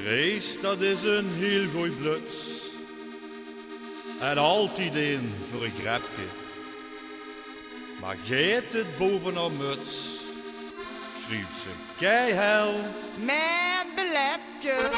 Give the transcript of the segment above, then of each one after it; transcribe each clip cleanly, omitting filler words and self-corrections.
Drees, dat is een heel goeie bluts. En altijd een voor een grapje. Maar geet het boven haar muts, schreeuwt ze keihel. Mijn belepje.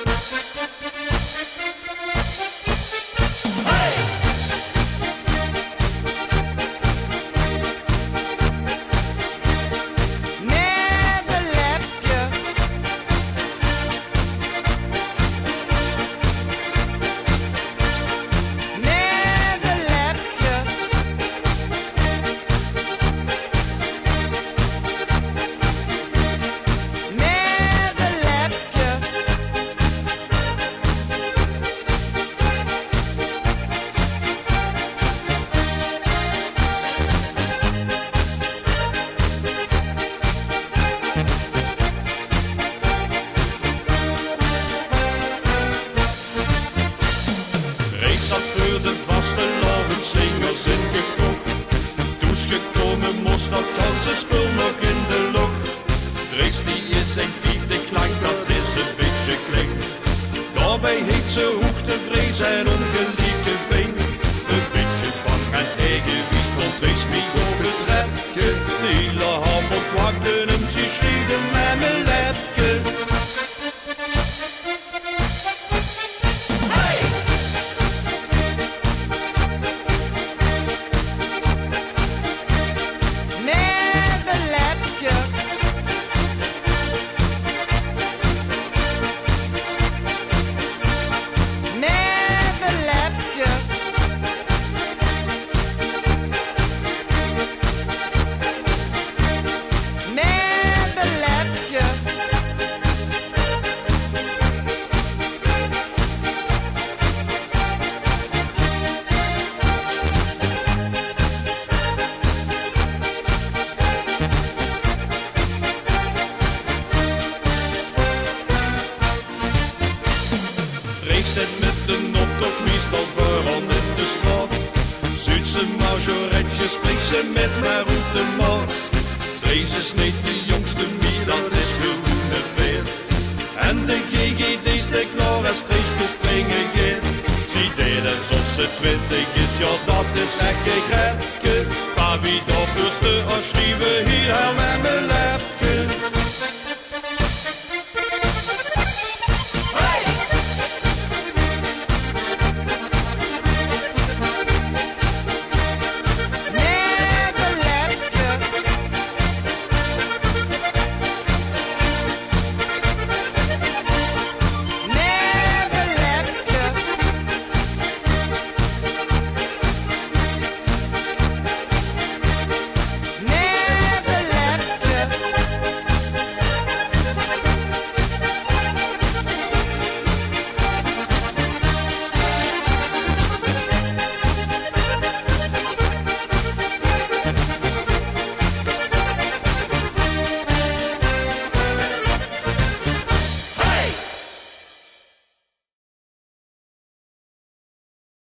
Zat voor de vaste slingers ingekocht. Toesgekomen moest nog dansen spul nog in de lucht. Drees die is een 50 lang, dat is een beetje klein. Daarbij heeft ze hoogtevrees en ongelijke been. Een beetje bang en egoïst vond Drees mij op het repje. De hele hamel kwakte hem, ze schreeuwde met mijn lepje. Zit met de optocht meestal vooral in de straat. Zuidse majoretje spreekt ze met maar op de maat. Deze sneed die